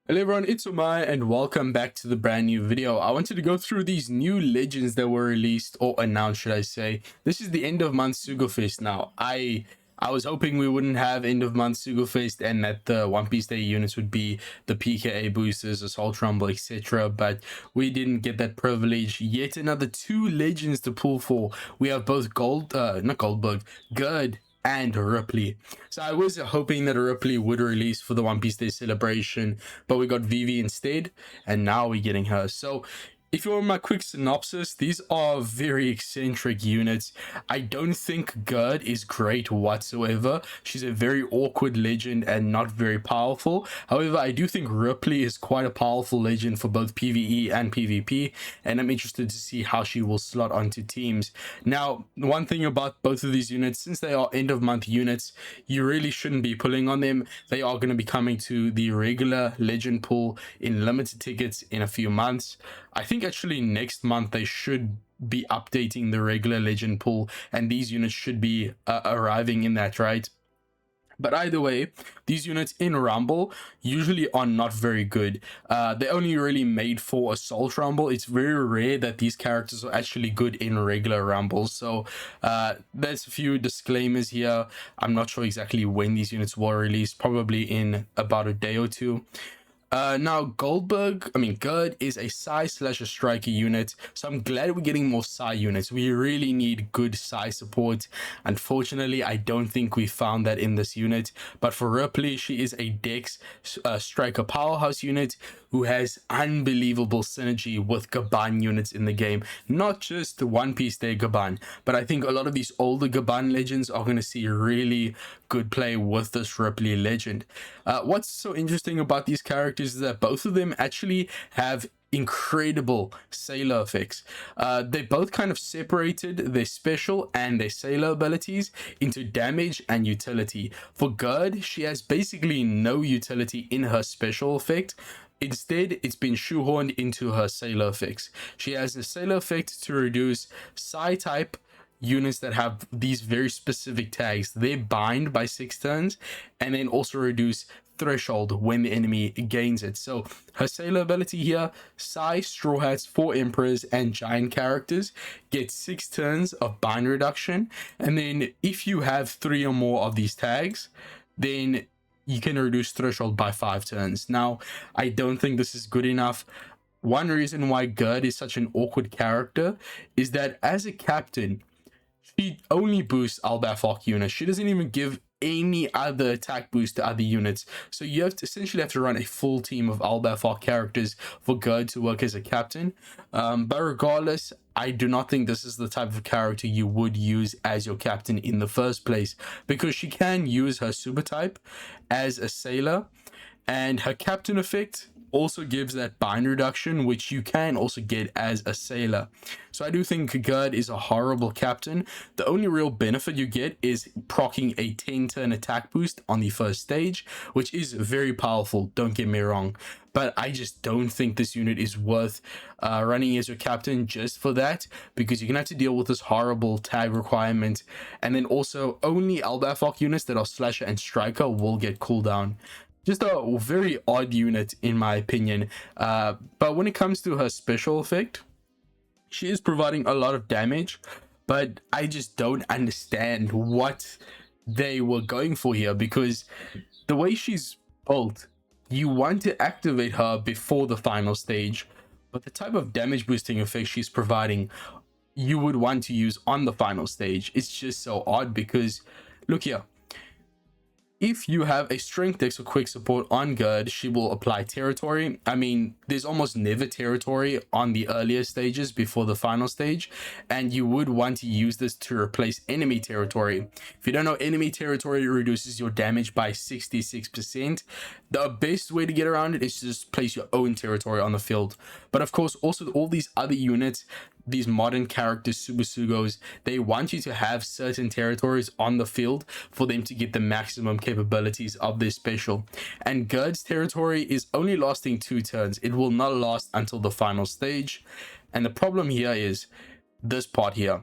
Hello everyone, it's Omae and welcome back to the brand new video. I wanted to go through these new legends that were released or announced, should I say. This is the end of month Sugo-Fest now. I was hoping we wouldn't have end of month Sugo-Fest and that the One Piece Day units would be the PKA boosters, Assault Rumble, etc. But we didn't get that privilege. Yet another two legends to pull for. We have both Gerd and Ripley. So I was hoping that Ripley would release for the One Piece Day celebration, but we got Vivi instead, and now we're getting her. So if you want my quick synopsis, these are very eccentric units. I don't think Gerd is great whatsoever. She's a very awkward legend and not very powerful. However, I do think Ripley is quite a powerful legend for both PvE and PvP, and I'm interested to see how she will slot onto teams. Now, one thing about both of these units, since they are end of month units, you really shouldn't be pulling on them. They are going to be coming to the regular legend pool in limited tickets in a few months. I think actually next month they should be updating the regular legend pool and these units should be arriving in that, right? But either way, these units in Rumble usually are not very good. They're only really made for Assault Rumble. It's very rare that these characters are actually good in regular Rumbles. So there's a few disclaimers here. I'm not sure exactly when these units were released, probably in about a day or two. Now Gerd is a Psy/a striker unit, so I'm glad we're getting more Psy units. We really need good Psy support. Unfortunately, I don't think we found that in this unit, but for Ripley, she is a Dex striker powerhouse unit who has unbelievable synergy with Gaban units in the game. Not just the One Piece Day Gaban, but I think a lot of these older Gaban legends are going to see really good play with this Ripley legend. What's so interesting about these characters is that both of them actually have incredible sailor effects. They both kind of separated their special and their sailor abilities into damage and utility. For Gerd, she has basically no utility in her special effect. Instead, it's been shoehorned into her sailor effects. She has a sailor effect to reduce Psi type units that have these very specific tags. They bind by 6 turns and then also reduce threshold when the enemy gains it. So her sailor ability here, Psi, Straw Hats, 4 Emperors, and Giant characters get 6 turns of bind reduction. And then if you have 3 or more of these tags, then you can reduce threshold by 5 turns. Now, I don't think this is good enough. One reason why Gerd is such an awkward character is that as a captain, she only boosts Albafok units. She doesn't even give any other attack boost to other units. So you have to essentially have to run a full team of Albafok characters for Gerd to work as a captain. But regardless, I do not think this is the type of character you would use as your captain in the first place, because she can use her super type as a sailor, and her captain effect also gives that bind reduction, which you can also get as a sailor. So I do think Gerd is a horrible captain. The only real benefit you get is proccing a 10 turn attack boost on the first stage, which is very powerful, don't get me wrong. But I just don't think this unit is worth running as your captain just for that, because you're gonna have to deal with this horrible tag requirement. And then also only Albafok units that are slasher and striker will get cooldown. Just a very odd unit in my opinion. But when it comes to her special effect, she is providing a lot of damage, but I just don't understand what they were going for here, because the way she's built, you want to activate her before the final stage, but the type of damage boosting effect she's providing, you would want to use on the final stage. It's just so odd, because look here. If you have a strength dex or quick support on Gerd, she will apply territory. I mean, there's almost never territory on the earlier stages before the final stage, and you would want to use this to replace enemy territory. If you don't know, enemy territory reduces your damage by 66%. The best way to get around it is to just place your own territory on the field. But of course, also all these other units, these modern characters, Super Sugos, they want you to have certain territories on the field for them to get the maximum capabilities of their special. And Gerd's territory is only lasting 2 turns. It will not last until the final stage. And the problem here is this part here.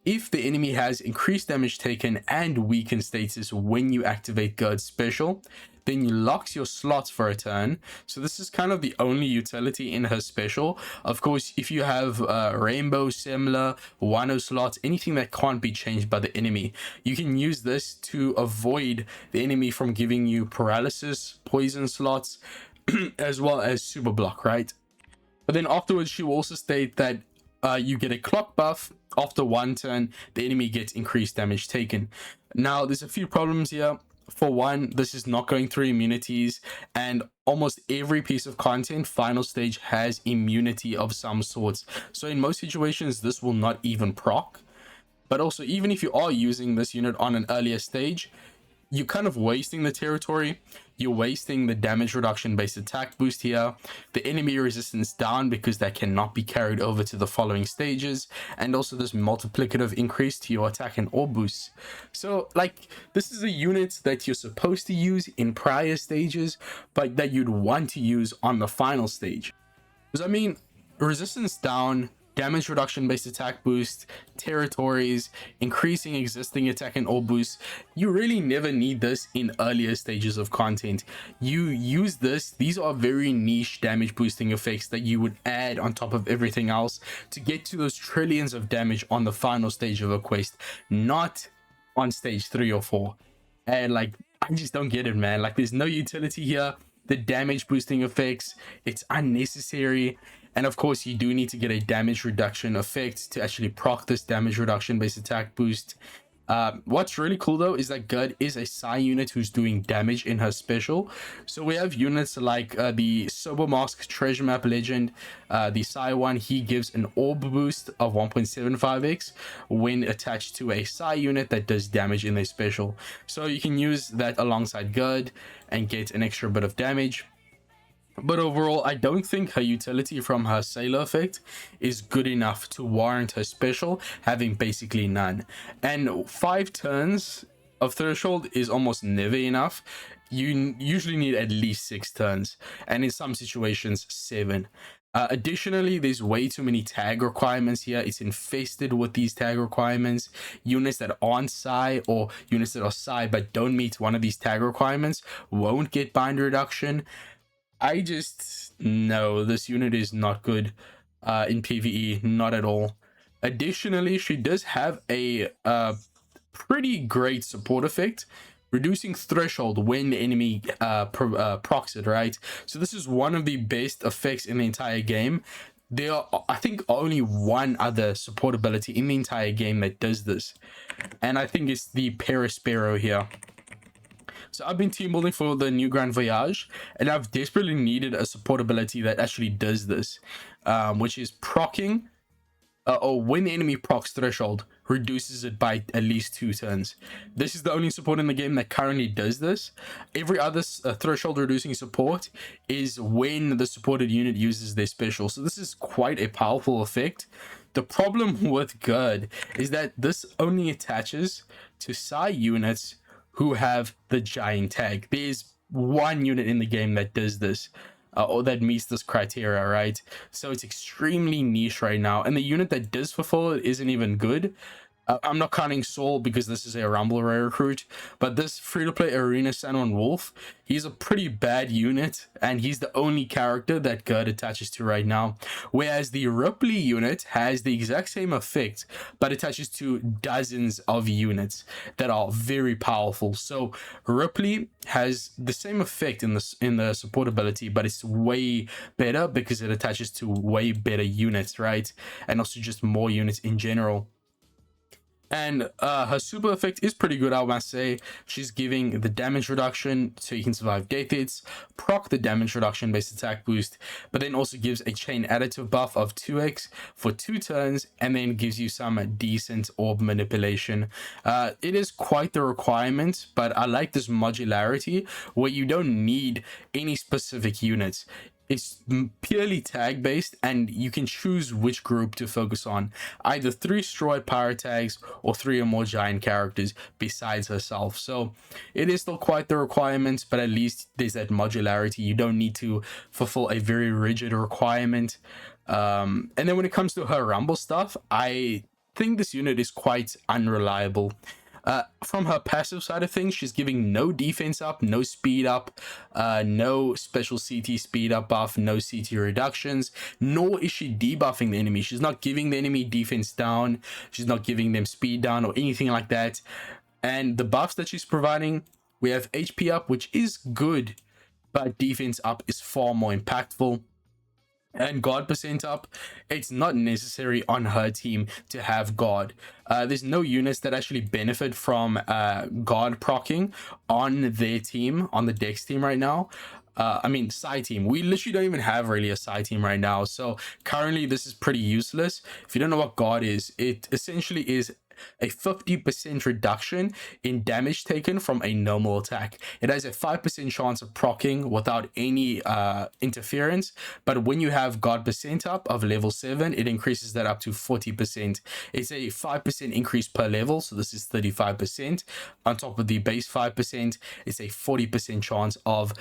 If the enemy has increased damage taken and weakened status when you activate Gerd's special, then you locks your slots for a turn. So this is kind of the only utility in her special. Of course, if you have Rainbow, Similar, Wano slots, anything that can't be changed by the enemy, you can use this to avoid the enemy from giving you paralysis, poison slots, as well as super block, right? But then afterwards, she will also state that you get a clock buff. After one turn, the enemy gets increased damage taken. Now, there's a few problems here. For one, this is not going through immunities, and almost every piece of content final stage has immunity of some sorts. So in most situations, this will not even proc. But also, even if you are using this unit on an earlier stage, you're kind of wasting the territory. You're wasting the damage reduction based attack boost here, the enemy resistance down because that cannot be carried over to the following stages, and also this multiplicative increase to your attack and orb boosts. So like, this is a unit that you're supposed to use in prior stages, but that you'd want to use on the final stage. Because I mean, resistance down, damage reduction based attack boost, territories, increasing existing attack and all boosts, you really never need this in earlier stages of content. You use this, these are very niche damage boosting effects that you would add on top of everything else to get to those trillions of damage on the final stage of a quest, not on stage 3 or 4. And like, I just don't get it, man. Like, there's no utility here. The damage boosting effects, it's unnecessary. And of course, you do need to get a damage reduction effect to actually proc this damage reduction based attack boost. What's really cool though is that Gerd is a Psy unit who's doing damage in her special. So we have units like the Sober Mask Treasure Map Legend, the Psy one, he gives an orb boost of 1.75x when attached to a Psy unit that does damage in their special. So you can use that alongside Gerd and get an extra bit of damage. But overall, I don't think her utility from her Sailor effect is good enough to warrant her special having basically none. And 5 turns of Threshold is almost never enough. You usually need at least 6 turns, and in some situations 7. Additionally, there's way too many tag requirements here. It's infested with these tag requirements. Units that aren't Psy or units that are Psy but don't meet one of these tag requirements won't get bind reduction. I just know this unit is not good in PvE, not at all. Additionally, she does have a pretty great support effect, reducing threshold when the enemy procs it, right? So this is one of the best effects in the entire game. There are, I think, only one other support ability in the entire game that does this, and I think it's the Perispero here. So I've been team building for the new Grand Voyage, and I've desperately needed a support ability that actually does this, which is procking, or when the enemy procs threshold, reduces it by at least 2 turns. This is the only support in the game that currently does this. Every other threshold reducing support is when the supported unit uses their special. So this is quite a powerful effect. The problem with Gerd is that this only attaches to Psy units who have the giant tag. There's one unit in the game that does this, or that meets this criteria, right? So it's extremely niche right now, and the unit that does fulfill it isn't even good. I'm not counting Soul because this is a Rumble Rare recruit, but this free-to-play Arena Sanwan Wolf, he's a pretty bad unit, and he's the only character that Gerd attaches to right now. Whereas the Ripley unit has the exact same effect, but attaches to dozens of units that are very powerful. So Ripley has the same effect in the support ability, but it's way better because it attaches to way better units, right? And also just more units in general. And her super effect is pretty good, I must say. She's giving the damage reduction so you can survive death hits, proc the damage reduction based attack boost, but then also gives a chain additive buff of 2x for 2 turns, and then gives you some decent orb manipulation. It is quite the requirement, but I like this modularity where you don't need any specific units. It's purely tag based, and you can choose which group to focus on, either 3 Stroid Pirate tags or 3 or more giant characters besides herself. So it is still quite the requirements, but at least there's that modularity. You don't need to fulfill a very rigid requirement. And then when it comes to her Rumble stuff, I think this unit is quite unreliable. From her passive side of things, she's giving no defense up, no speed up, no special CT speed up buff, no CT reductions, nor is she debuffing the enemy. She's not giving the enemy defense down, she's not giving them speed down or anything like that. And the buffs that she's providing, we have HP up, which is good, but defense up is far more impactful. And guard percent up, it's not necessary on her team to have guard. There's no units that actually benefit from guard proccing on their team, on the Dex team right now. I mean, side team. We literally don't even have really a side team right now. So currently this is pretty useless. If you don't know what guard is, it essentially is a 50% reduction in damage taken from a normal attack. It has a 5% chance of proccing without any interference, but when you have guard percent up of level 7, it increases that up to 40%. It's a 5% increase per level, so this is 35%. On top of the base 5%, it's a 40% chance of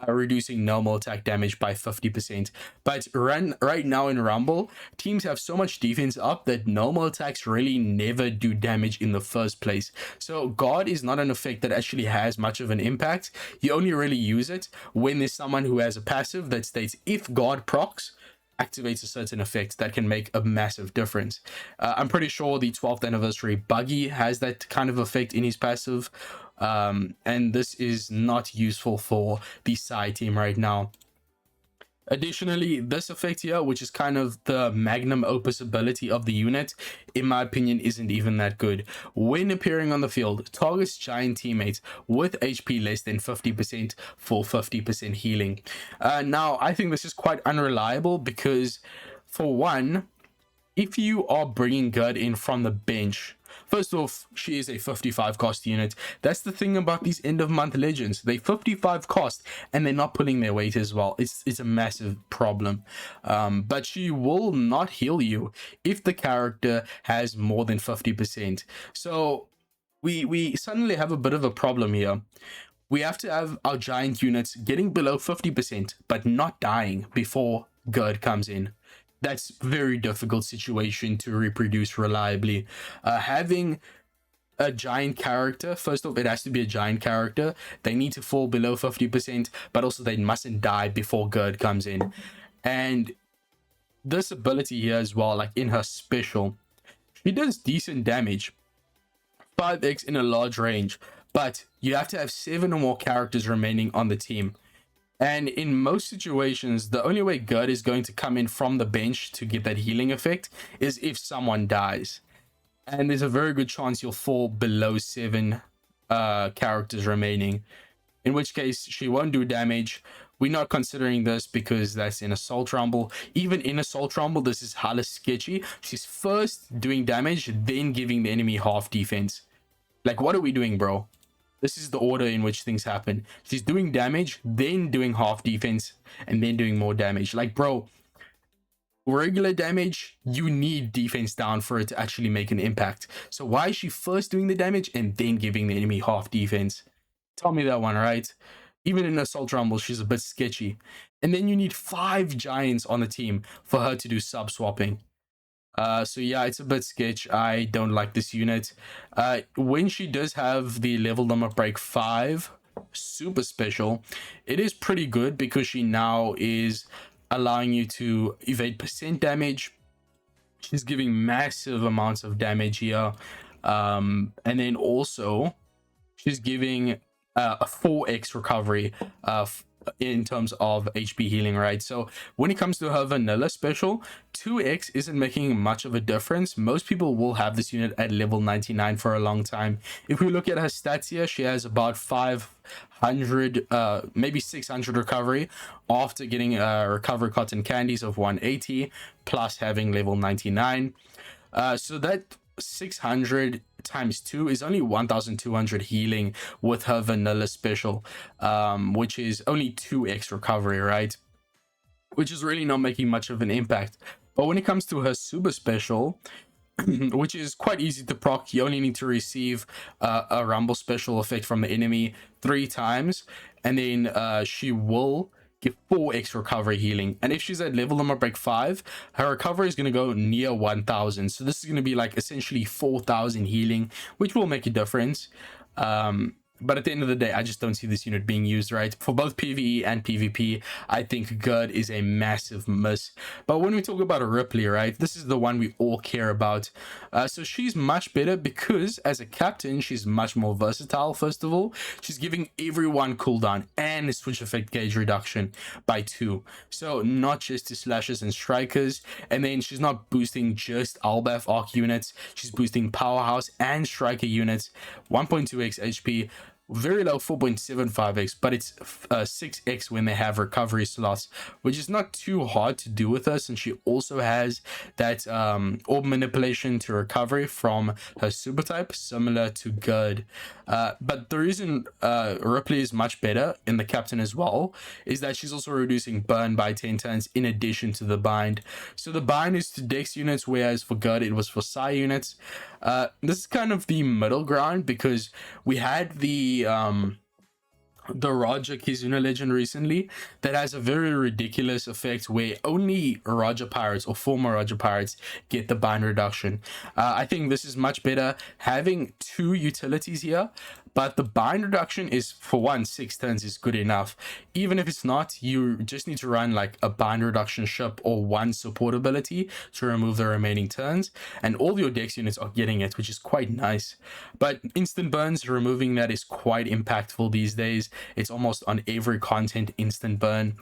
reducing normal attack damage by 50%. But right now in Rumble, teams have so much defense up that normal attacks really never do damage in the first place. So guard is not an effect that actually has much of an impact. You only really use it when there's someone who has a passive that states if guard procs, activates a certain effect that can make a massive difference. I'm pretty sure the 12th anniversary Buggy has that kind of effect in his passive, and this is not useful for the side team right now. Additionally, this effect here, which is kind of the magnum opus ability of the unit, in my opinion, isn't even that good. When appearing on the field, targets giant teammates with HP less than 50% for 50% healing. Now, I think this is quite unreliable because, for one, if you are bringing Gerd in from the bench, first off, she is a 55 cost unit. That's the thing about these end of month legends. They 55 cost and they're not pulling their weight as well. It's a massive problem. But she will not heal you if the character has more than 50%. So we suddenly have a bit of a problem here. We have to have our giant units getting below 50%, but not dying before Gerd comes in. That's a very difficult situation to reproduce reliably. Having a giant character, first off, it has to be a giant character. They need to fall below 50%, but also they mustn't die before Gerd comes in. And this ability here as well, like in her special, she does decent damage, 5x in a large range, but you have to have 7 or more characters remaining on the team. And in most situations, the only way Gerd is going to come in from the bench to get that healing effect is if someone dies. And there's a very good chance you'll fall below 7 characters remaining, in which case she won't do damage. We're not considering this because that's in Assault Rumble. Even in Assault Rumble, this is hella sketchy. She's first doing damage, then giving the enemy half defense. Like, what are we doing, bro? This is the order in which things happen. She's doing damage, then doing half defense, and then doing more damage. Like, bro, regular damage, you need defense down for it to actually make an impact. So why is she first doing the damage and then giving the enemy half defense? Tell me that one, right? Even in Assault Rumble, she's a bit sketchy. And then you need 5 giants on the team for her to do sub swapping. So yeah, it's a bit sketch. I don't like this unit. When she does have the level number break 5 super special, it is pretty good because she now is allowing you to evade percent damage. She's giving massive amounts of damage here, and then also she's giving a 4x recovery in terms of HP healing, right? So when it comes to her vanilla special, 2x isn't making much of a difference. Most people will have this unit at level 99 for a long time. If we look at her stats here, she has about 500 maybe 600 recovery after getting recovery cotton candies of 180 plus having level 99. So that 600 times 2 is only 1200 healing with her vanilla special, which is only 2x recovery, right? Which is really not making much of an impact. But when it comes to her super special, which is quite easy to proc, you only need to receive a rumble special effect from the enemy 3 times, and then she will give 4x recovery healing. And if she's at level limit break 5, her recovery is going to go near 1000. So this is going to be like essentially 4000 healing, which will make a difference. But at the end of the day, I just don't see this unit being used, right? For both PvE and PvP, I think Gerd is a massive miss. But when we talk about Ripley, right, this is the one we all care about. So she's much better because as a captain, she's much more versatile, first of all. She's giving everyone cooldown and switch effect gauge reduction by 2. So not just to slashers and strikers. And then she's not boosting just Albaf arc units. She's boosting powerhouse and striker units, 1.2x HP. Very low 4.75x, but it's 6x when they have recovery slots, which is not too hard to do with us. And she also has that orb manipulation to recovery from her super type, similar to Gerd. But the reason Ripley is much better in the captain as well is that she's also reducing burn by 10 turns in addition to the bind. So the bind is to dex units, whereas for Gerd it was for psi units. This is kind of the middle ground because we had the Raja Kizuna legend recently that has a very ridiculous effect where only Raja pirates or former Raja pirates get the bind reduction. I think this is much better having 2 utilities here, but the bind reduction is, for 6 turns is good enough. Even if it's not, you just need to run like a bind reduction ship or 1 support ability to remove the remaining turns, and all your dex units are getting it, which is quite nice. But instant burns, removing that is quite impactful these days. It's almost on every content, instant burn.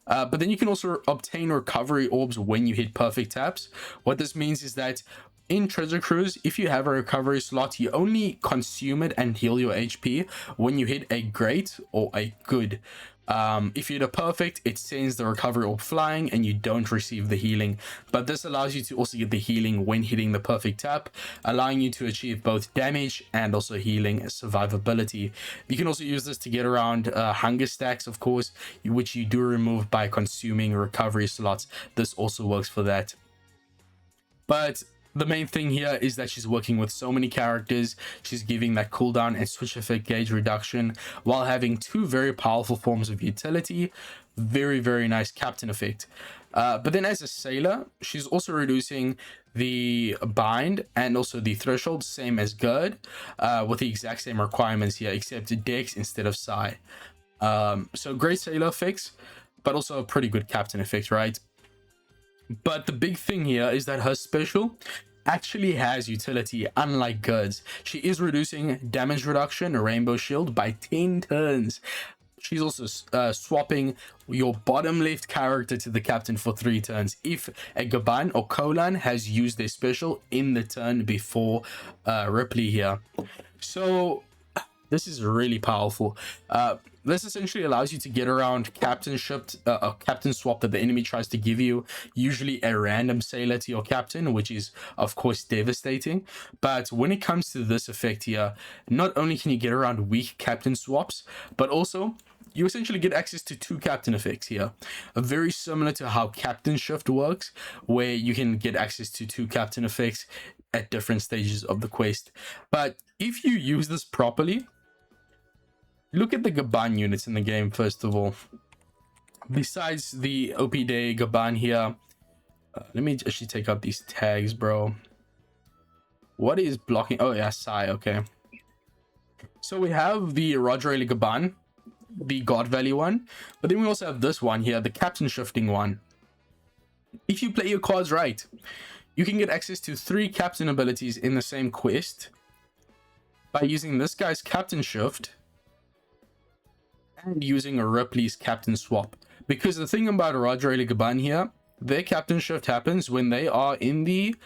But then you can also obtain recovery orbs when you hit perfect taps. What this means is that in Treasure Cruise, if you have a recovery slot, you only consume it and heal your HP when you hit a great or a good. If you hit a perfect, it sends the recovery orb flying and you don't receive the healing. But this allows you to also get the healing when hitting the perfect tap, allowing you to achieve both damage and also healing survivability. You can also use this to get around hunger stacks, of course, which you do remove by consuming recovery slots. This also works for that. But the main thing here is that she's working with so many characters. She's giving that cooldown and switch effect gauge reduction while having 2 very powerful forms of utility. Very, very nice captain effect. But then as a sailor, she's also reducing the bind and also the threshold, same as Gerd, with the exact same requirements here, except dex instead of psi. So great sailor effects, but also a pretty good captain effect, right? But the big thing here is that her special actually has utility, unlike Gerd's. She is reducing damage reduction, Rainbow Shield, by 10 turns. She's also swapping your bottom left character to the captain for 3 turns if a Gaban or Kolan has used their special in the turn before Ripley here. So this is really powerful. This essentially allows you to get around captain swap that the enemy tries to give you, usually a random sailor to your captain, which is of course devastating. But when it comes to this effect here, not only can you get around weak captain swaps, but also you essentially get access to 2 captain effects here, very similar to how captain shift works, where you can get access to 2 captain effects at different stages of the quest. But if you use this properly, look at the Gaban units in the game, first of all. Besides the OP Day Gaban here, let me actually take out these tags, bro. What is blocking? Oh, yeah, Psi, okay. So we have the Roger Ailey Gaban, the God Value one, but then we also have this one here, the Captain Shifting one. If you play your cards right, you can get access to 3 Captain abilities in the same quest by using this guy's Captain Shift and using a Ripley's Captain Swap. Because the thing about Roger Ailey Gaban here, their Captain Shift happens when they are in the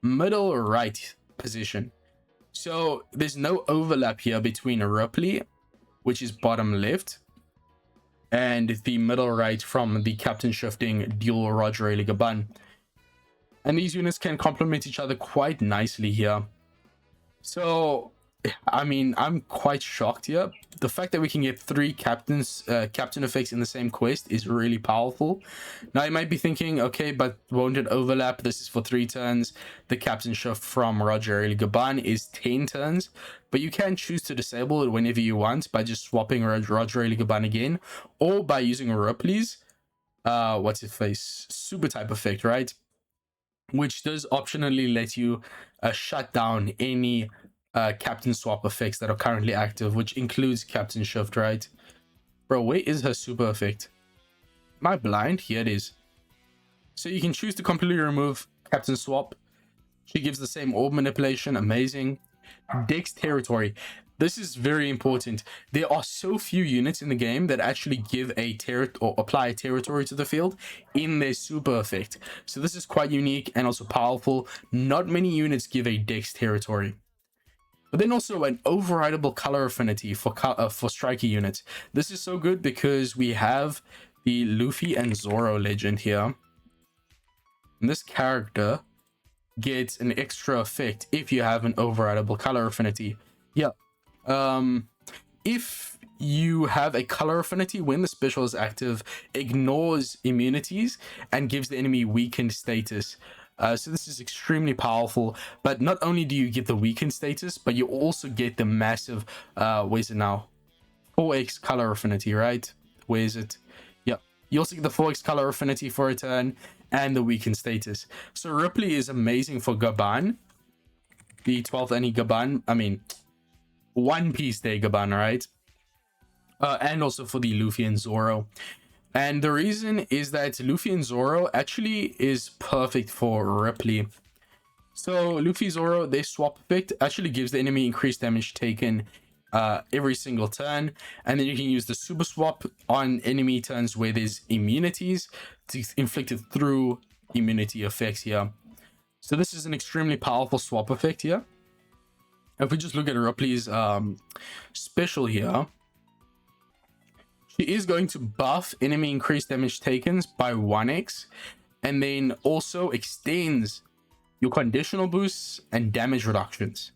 middle right position. So there's no overlap here between a Ripley, which is bottom left, and the middle right from the Captain Shifting dual Roger Ailey Gaban. And these units can complement each other quite nicely here. So I mean, I'm quite shocked here. The fact that we can get 3 captain effects in the same quest is really powerful. Now you might be thinking, okay, but won't it overlap? This is for 3 turns. The captain shift from Roger Ray Gaban is 10 turns, but you can choose to disable it whenever you want by just swapping Roger Ray Gaban again, or by using Ripley's what's its face super type effect, right? Which does optionally let you shut down any captain swap effects that are currently active, which includes captain shift, right? Bro, where is her super effect? Am I blind? Here it is. So you can choose to completely remove captain swap. She gives the same orb manipulation. Amazing. Dex territory. This is very important. There are so few units in the game that actually give a or apply a territory to the field in their super effect. So this is quite unique and also powerful. Not many units give a Dex territory. But then also an overrideable color affinity for striker units. This is so good because we have the Luffy and Zoro legend here. And this character gets an extra effect if you have an overrideable color affinity. Yeah. If you have a color affinity when the special is active, ignores immunities and gives the enemy weakened status. So this is extremely powerful, but not only do you get the weakened status, but you also get the massive where's it now, 4x color affinity, right? Where is it? Yep, you also get the 4x color affinity for a turn and the weakened status. So Ripley is amazing for Gaban, the 12th any Gaban, I mean One Piece Day Gaban, right? And also for the Luffy and Zoro. And the reason is that Luffy and Zoro actually is perfect for Ripley. So Luffy Zoro, their swap effect actually gives the enemy increased damage taken every single turn. And then you can use the super swap on enemy turns where there's immunities to inflict it through immunity effects here. So this is an extremely powerful swap effect here. If we just look at Ripley's special here, she is going to buff enemy increased damage taken by 1x, and then also extends your conditional boosts and damage reductions.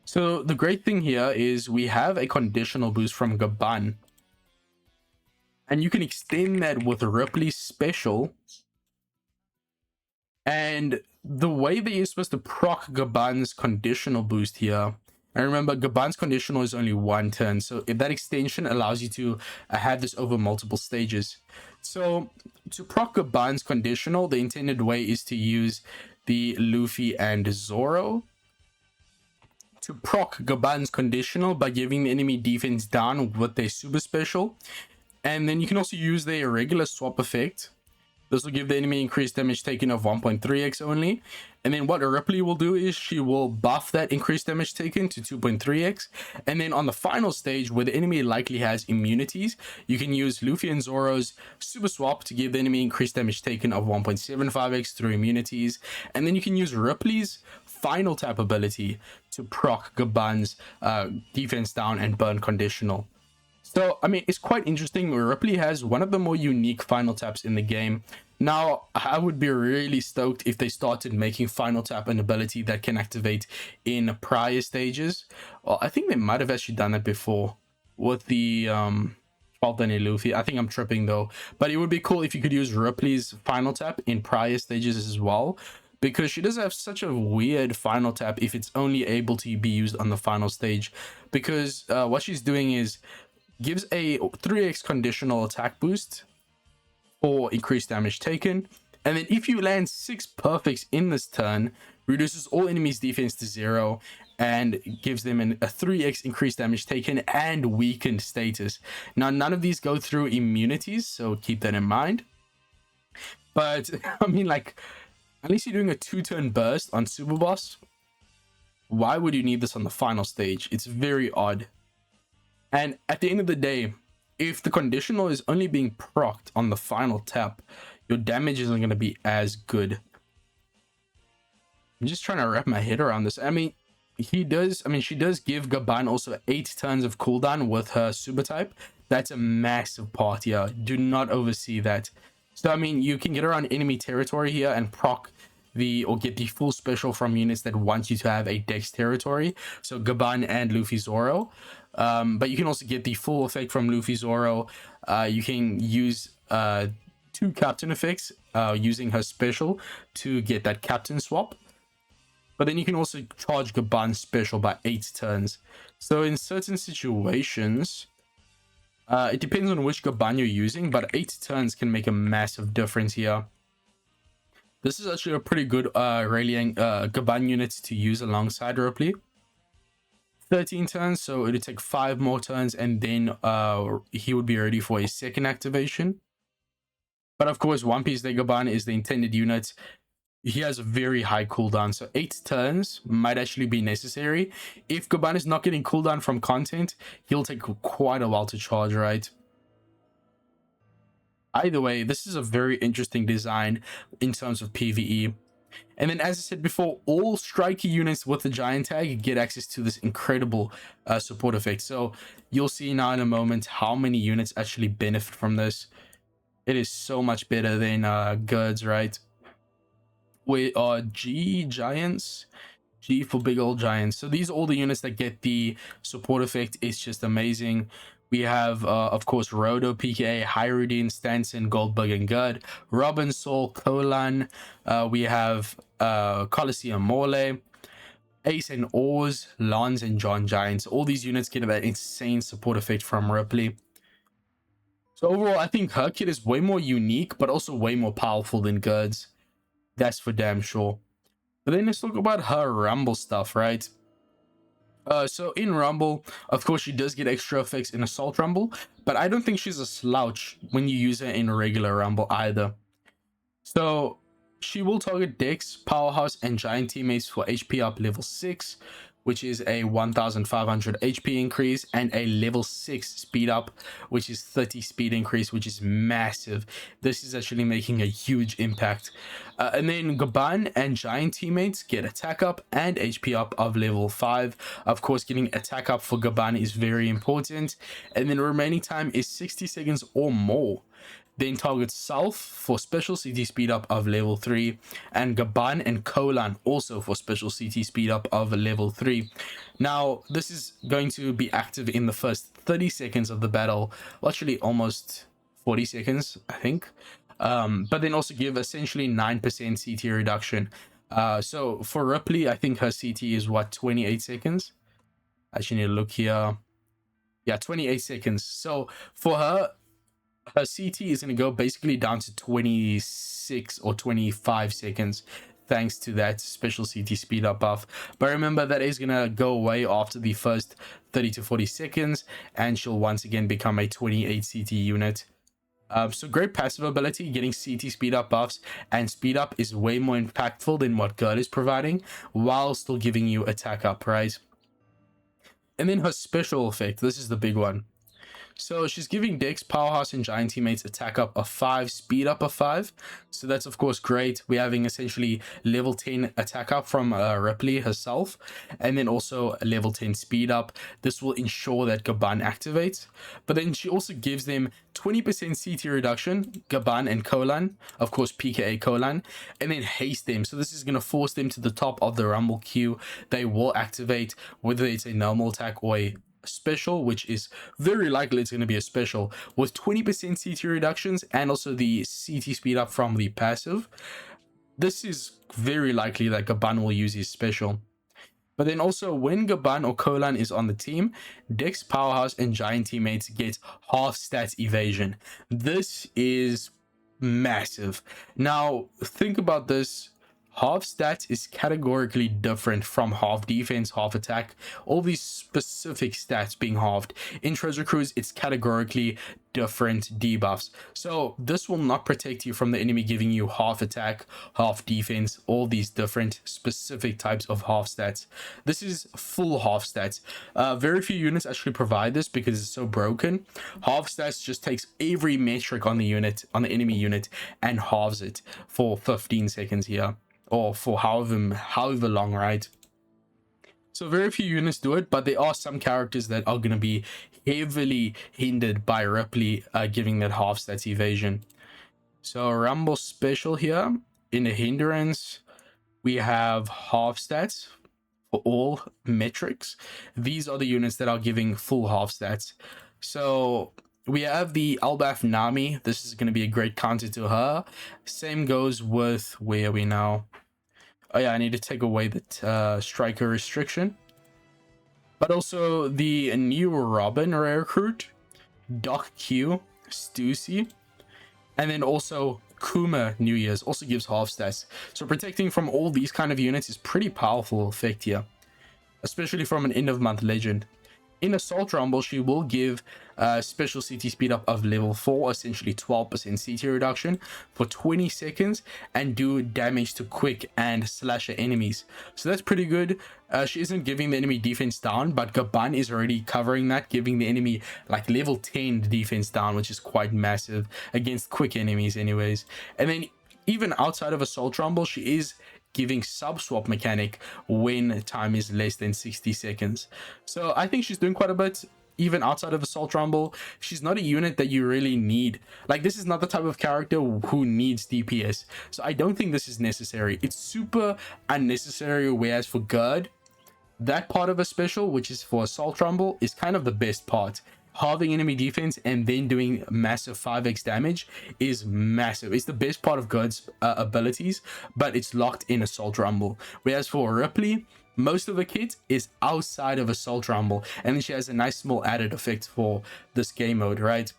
So the great thing here is we have a conditional boost from Gaban, and you can extend that with Ripley's special. And the way that you're supposed to proc Gaban's conditional boost here, and remember, Gaban's conditional is only 1 turn, so if that extension allows you to have this over multiple stages. So to proc Gaban's conditional, the intended way is to use the Luffy and Zoro to proc Gaban's conditional by giving the enemy defense down with their super special. And then you can also use their regular swap effect. This will give the enemy increased damage taken of 1.3x only. And then what Ripley will do is she will buff that increased damage taken to 2.3x. And then on the final stage where the enemy likely has immunities, you can use Luffy and Zoro's super swap to give the enemy increased damage taken of 1.75x through immunities. And then you can use Ripley's final tap ability to proc Gaban's defense down and burn conditional. So, I mean, it's quite interesting. Ripley has one of the more unique final taps in the game. Now, I would be really stoked if they started making final tap an ability that can activate in prior stages. Well, I think they might have actually done that before with the Falcon Luffy. I think I'm tripping though. But it would be cool if you could use Ripley's final tap in prior stages as well, because she does have such a weird final tap if it's only able to be used on the final stage. Because what she's doing is gives a 3x conditional attack boost for increased damage taken, and then if you land 6 perfects in this turn, reduces all enemies defense to 0 and gives them a 3x increased damage taken and weakened status. Now none of these go through immunities, so keep that in mind. But I mean, like, at least you're doing a 2-turn burst on Super Boss. Why would you need this on the final stage? It's very odd. And at the end of the day, if the conditional is only being procced on the final tap, your damage isn't going to be as good. I'm just trying to wrap my head around this. I mean, she does give Gaban also 8 turns of cooldown with her super type. That's a massive part here. Do not oversee that. So, I mean, you can get around enemy territory here and proc or get the full special from units that want you to have a Dex territory. So Gaban and Luffy Zoro. But you can also get the full effect from Luffy Zoro. You can use 2 captain effects using her special to get that captain swap. But then you can also charge Gaban's special by 8 turns. So in certain situations, it depends on which Gaban you're using, but 8 turns can make a massive difference here. This is actually a pretty good Gaban unit to use alongside Ripley. 13 turns, so it'll take 5 more turns, and then he would be ready for a second activation. But of course, One Piece Day Gaban is the intended unit. He has a very high cooldown, so 8 turns might actually be necessary. If Gaban is not getting cooldown from content, he'll take quite a while to charge, right? Either way, this is a very interesting design in terms of PvE. And then, as I said before, all striker units with the giant tag get access to this incredible support effect. So you'll see now in a moment how many units actually benefit from this. It is so much better than Gerd's, right? With G giants, G for big old giants. So these are all the units that get the support effect. It's just amazing. We have, of course, Rodo, PKA, Hyrudin, Stanson, Goldberg, and Gerd, Robin, Saul, Kolan. We have Coliseum, Morley, Ace and Oars, Lance, and John Giants. All these units get that insane support effect from Ripley. So overall, I think her kit is way more unique, but also way more powerful than Gerd's. That's for damn sure. But then let's talk about her Rumble stuff, right? So in Rumble, of course, she does get extra effects in Assault Rumble, but I don't think she's a slouch when you use her in regular Rumble either. So she will target Dex, Powerhouse, and Giant teammates for HP up level 6, which is a 1500 HP increase, and a level 6 speed up, which is 30 speed increase, which is massive. This is actually making a huge impact. And then Gaban and Giant teammates get attack up and HP up of level 5. Of course, getting attack up for Gaban is very important. And then remaining time is 60 seconds or more. Then target South for special CT speed up of level 3, and Gaban and Kolan also for special CT speed up of level 3. Now, this is going to be active in the first 30 seconds of the battle, well, actually almost 40 seconds, I think. But then also give essentially 9% CT reduction. So for Ripley, I think her CT is what, 28 seconds? I actually need to look here. Yeah, 28 seconds. So for her CT is going to go basically down to 26 or 25 seconds thanks to that special CT speed up buff. But remember, that is going to go away after the first 30 to 40 seconds, and she'll once again become a 28 CT unit. So great passive ability, getting CT speed up buffs, and speed up is way more impactful than what Gerd is providing, while still giving you attack up, right? And then her special effect, this is the big one. So she's giving Dex, Powerhouse, and Giant teammates attack up of 5, speed up of 5. So that's of course great. We're having essentially level 10 attack up from Ripley herself, and then also a level 10 speed up. This will ensure that Gaban activates. But then she also gives them 20% CT reduction, Gaban and Kolan, of course PKA Kolan, and then haste them. So this is going to force them to the top of the Rumble queue. They will activate, whether it's a normal attack or a special, which is very likely it's going to be a special, with 20% CT reductions and also the CT speed up from the passive. This is very likely that Gaban will use his special. But then also, when Gaban or Kolan is on the team, Dex, Powerhouse, and Giant teammates get half stats evasion. This is massive. Now think about this. Half stats is categorically different from half defense, half attack, all these specific stats being halved. In Treasure Cruise, it's categorically different debuffs. So this will not protect you from the enemy giving you half attack, half defense, all these different specific types of half stats. This is full half stats. Very few units actually provide this because it's so broken. Half stats just takes every metric on the unit, on the enemy unit, and halves it for 15 seconds here, or for however long, right? So very few units do it, but there are some characters that are going to be heavily hindered by Ripley giving that half stats evasion. So Rumble special here in the hindrance, We have half stats for all metrics. These are the units that are giving full half stats. So we have the Elbaf Nami. This is going to be a great counter to her. Same goes with, where are we now? Oh yeah, I need to take away the striker restriction. But also the new Robin rare recruit, Doc Q, Stussy, and then also Kuma New Year's also gives half stats. So protecting from all these kind of units is pretty powerful effect here, especially from an end of month legend. In Assault Rumble, she will give special CT speed up of level 4, essentially 12% CT reduction for 20 seconds, and do damage to quick and slasher enemies. So that's pretty good. She isn't giving the enemy defense down, but Gaban is already covering that, giving the enemy like level 10 defense down, which is quite massive against quick enemies anyways. And then even outside of Assault Rumble, she is giving sub swap mechanic when time is less than 60 seconds. So I think she's doing quite a bit even outside of Assault Rumble. She's not a unit that you really need. Like, this is not the type of character who needs DPS. So I don't think this is necessary. It's super unnecessary, whereas for Gerd, that part of a special, which is for Assault Rumble, is kind of the best part. Halving enemy defense and then doing massive 5x damage is massive. It's the best part of Gerd's abilities, but it's locked in Assault Rumble. Whereas for Ripley, most of the kit is outside of Assault Rumble, and then she has a nice small added effect for this game mode, right?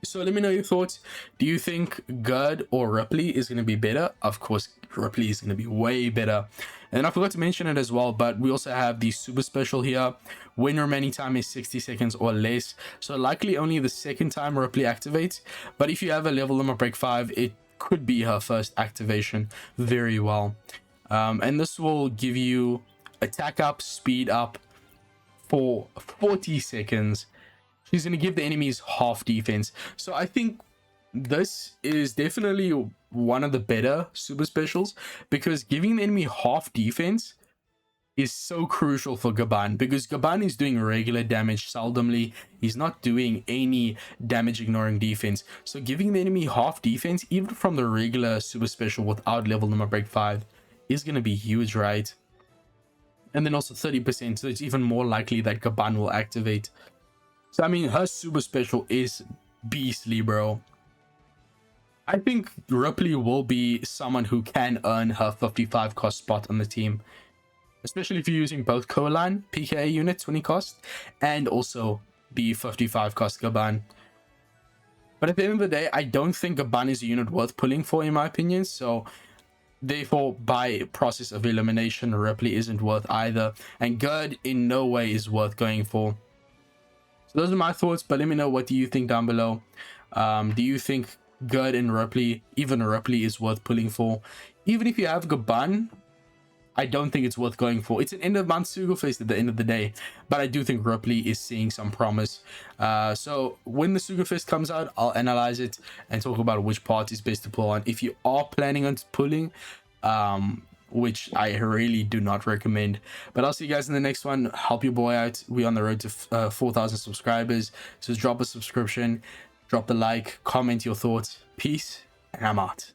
So let me know your thoughts. Do you think Gerd or Ripley is going to be better? Of course, Ripley is going to be way better. And I forgot to mention it as well, but we also have the super special here. When remaining time is 60 seconds or less. So likely only the second time Ripley activates. But if you have a level limit break 5, it could be her first activation very well. And this will give you attack up, speed up for 40 seconds. She's going to give the enemies half defense. So I think this is definitely one of the better super specials, because giving the enemy half defense is so crucial for Gaban, because Gaban is doing regular damage seldomly. He's not doing any damage ignoring defense. So giving the enemy half defense, even from the regular super special without level limit break 5, is going to be huge, right? And then also 30%, so it's even more likely that Gaban will activate. So I mean, her super special is beastly, bro. I think Ripley will be someone who can earn her 55 cost spot on the team, especially if you're using both Coaline PKA unit 20 cost and also the 55 cost Gaban. But at the end of the day, I don't think Gaban is a unit worth pulling for, in my opinion. So therefore, by process of elimination, Ripley isn't worth either, and Gerd in no way is worth going for. So those are my thoughts, but let me know, what do you think down below? Do you think Gerd and Ripley, even Ripley, is worth pulling for? Even if you have Gaban, I don't think it's worth going for. It's an end of month Sugo-Fest at the end of the day, but I do think Ripley is seeing some promise. So when the Sugo-Fest comes out, I'll analyze it and talk about which part is best to pull on. If you are planning on pulling, which I really do not recommend. But I'll see you guys in the next one. Help your boy out. We're on the road to 4,000 subscribers. So drop a subscription, drop the like, comment your thoughts. Peace, and I'm out.